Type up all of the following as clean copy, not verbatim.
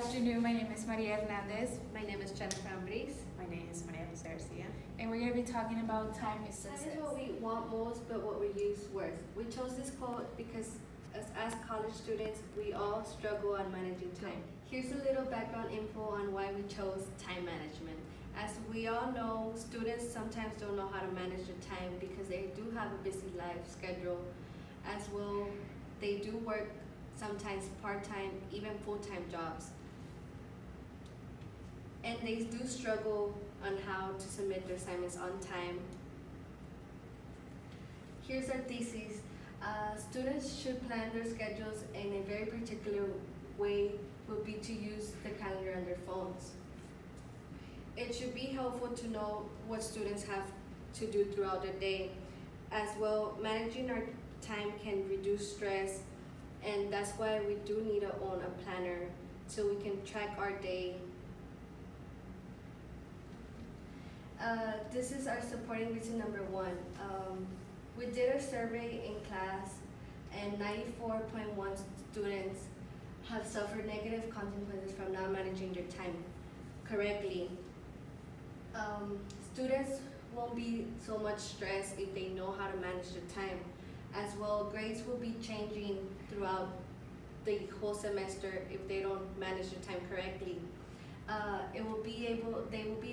afternoon. My name is Maria Hernandez, My name is Jennifer Ambris. My name is Maria Jose Garcia. and we're going to be talking about time is Time success. is what we want most, but what we use worse. We chose this quote because as college students, we all struggle on managing time. Here's a little background info on why we chose time management. As we all know, students sometimes don't know how to manage their time because they do have a busy life schedule. As well, they do work sometimes part-time, even full-time jobs. And they do struggle on how to submit their assignments on time. Here's our thesis. Students should plan their schedules in a very particular way would be to use the calendar on their phones. It should be helpful to know what students have to do throughout the day. As well, managing our time can reduce stress, and that's why we do need to own a planner so we can track our day. This is our supporting reason number one. We did a survey in class, and 94.1 students have suffered negative consequences from not managing their time correctly. Students won't be so much stressed if they know how to manage their time. As well, grades will be changing throughout the whole semester if they don't manage their time correctly. They will be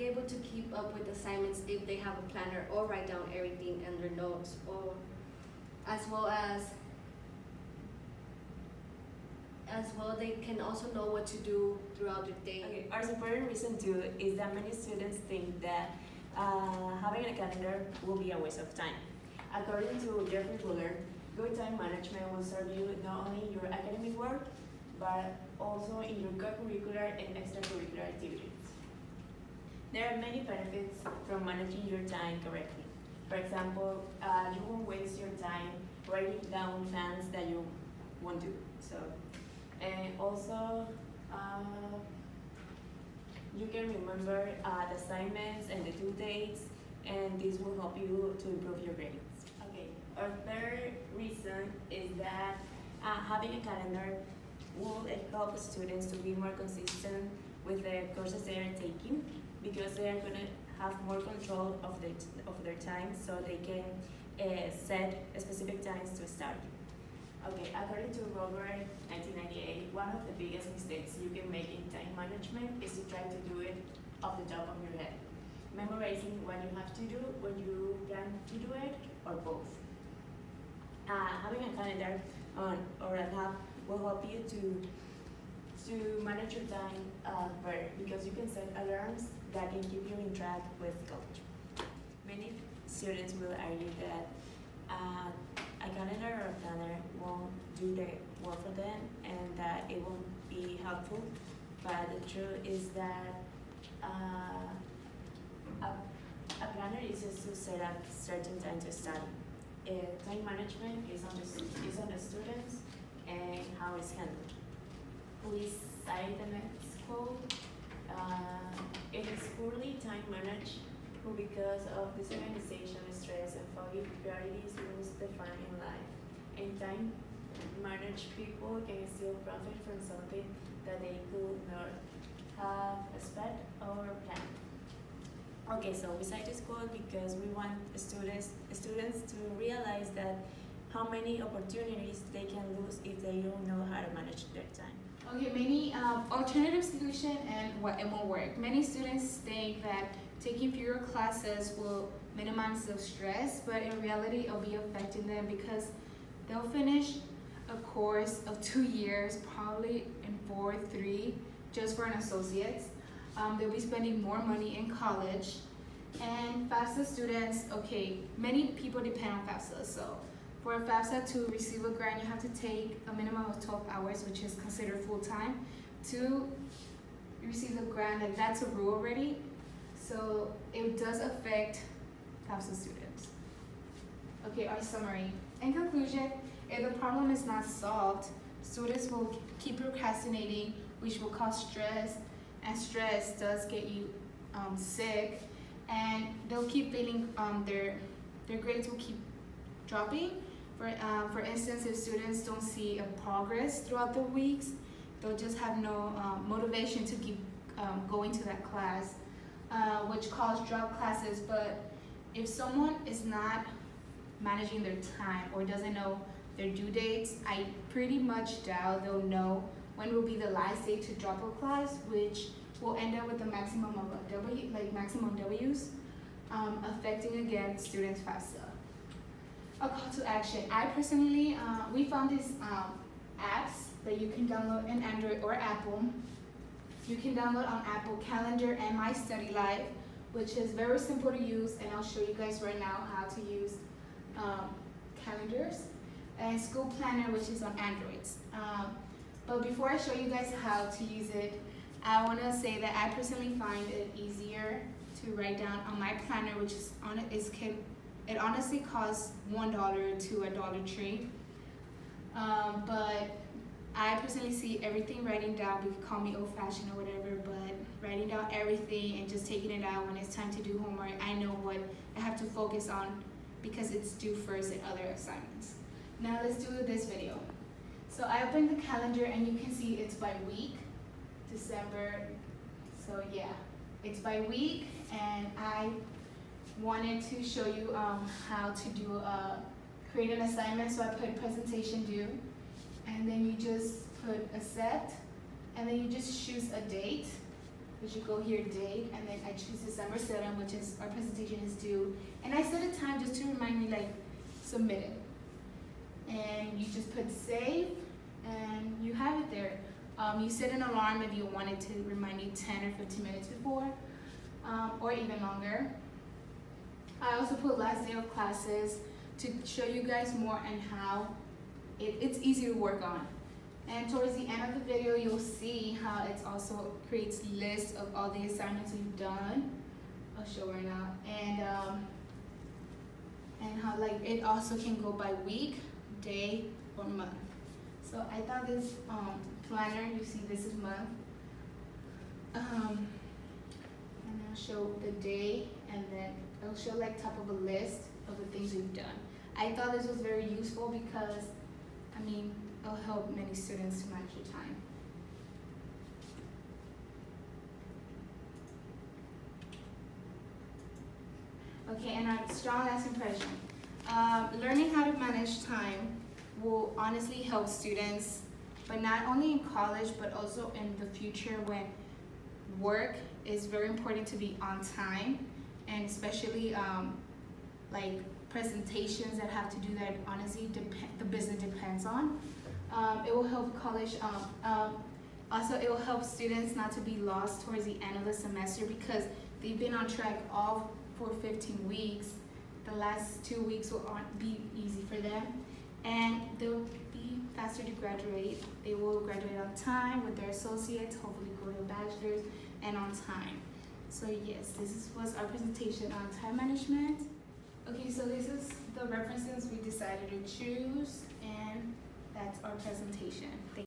able to keep up with assignments if they have a planner or write down everything in their notes, or as well they can also know what to do throughout the day. Okay, our supporting reason too is that many students think that having a calendar will be a waste of time. According to Jeffrey Buller, good time management will serve you not only in your academic work, but also in your co-curricular and extracurricular activities. There are many benefits from managing your time correctly. For example, you won't waste your time writing down plans that you won't do. And also, you can remember the assignments and the due dates, and this will help you to improve your grades. Okay, our third reason is that having a calendar will help students to be more consistent with the courses they are taking, because they are going to have more control of their time, so they can set specific times to start. Okay, according to Robert 1998, one of the biggest mistakes you can make in time management is to try to do it off the top of your head, memorizing what you have to do when you plan to do it, or both. Having a calendar or an app will help you to manage your time better, because you can set alarms that can keep you in track with college. Many students will argue that a calendar or a planner won't do the work for them and that it won't be helpful, but the truth is that a planner is just to set up certain time to study. Time management is on the students and how it's handled. Please cite the next quote. It is poorly time managed who, because of disorganization, stress, and foggy priorities, lose the fun in life. And time managed people can still profit from something that they could not have expected or planned. Okay, so we cite this quote because we want students to realize that how many opportunities they can lose if they don't know how to manage their time. Okay, many alternative solution and what it won't work. Many students think that taking fewer classes will minimize the stress, but in reality, it'll be affecting them because they'll finish a course of 2 years, probably in 4 or 3, just for an associate's. They'll be spending more money in college. And FAFSA students, okay, many people depend on FAFSA. So for a FAFSA to receive a grant, you have to take a minimum of 12 hours, which is considered full-time, to receive the grant, and that's a rule already. So it does affect FAFSA students. Okay, our summary. In conclusion, if the problem is not solved, students will keep procrastinating, which will cause stress, and stress does get you sick, and they'll keep failing. Their grades will keep dropping. For instance, if students don't see a progress throughout the weeks, they'll just have no motivation to keep going to that class, which cause drop classes. But if someone is not managing their time or doesn't know their due dates, I pretty much doubt they'll know when will be the last day to drop a class, which will end up with a maximum of maximum W's, affecting again students' FAFSA. A call to action. I personally, we found these apps that you can download in Android or Apple. You can download on Apple Calendar and My Study Live, which is very simple to use, and I'll show you guys right now how to use calendars, and School Planner, which is on Androids. But before I show you guys how to use it, I want to say that I personally find it easier to write down on my planner, which is it honestly costs $1 to a Dollar Tree. But I personally see everything writing down. You can call me old-fashioned or whatever, but writing down everything and just taking it out when it's time to do homework, I know what I have to focus on because it's due first in other assignments. Now let's do this video. So I opened the calendar and you can see it's by week, December. So yeah, it's by week, and I wanted to show you how to do create an assignment. So I put presentation due, and then you just put accept, and then you just choose a date, which you go here date, and then I choose December 7th, which is our presentation is due, and I set a time just to remind me like submit it, and you just put save, and you have it there. You set an alarm if you want it to remind you 10 or 15 minutes before, or even longer. I also put last day of classes to show you guys more on how it's easy to work on. And towards the end of the video, you'll see how it also creates lists of all the assignments we've done. I'll show right now. And how like it also can go by week, day, or month. So I thought this planner, you see this is month. And I'll show the day, and then it'll show like top of a list of the things we've done. I thought this was very useful because, I mean, it'll help many students to manage their time. Okay, and our strong last impression. Learning how to manage time will honestly help students, but not only in college, but also in the future when work is very important to be on time, and especially like presentations that have to do that honestly the business depends on. It will help college, also it will help students not to be lost towards the end of the semester because they've been on track all for 15 weeks. The last 2 weeks will be easy for them, and they'll be faster to graduate. They will graduate on time with their associates, hopefully go to a bachelor's, and on time. So yes, this was our presentation on time management. Okay, so this is the references we decided to choose, and that's our presentation. Thank you.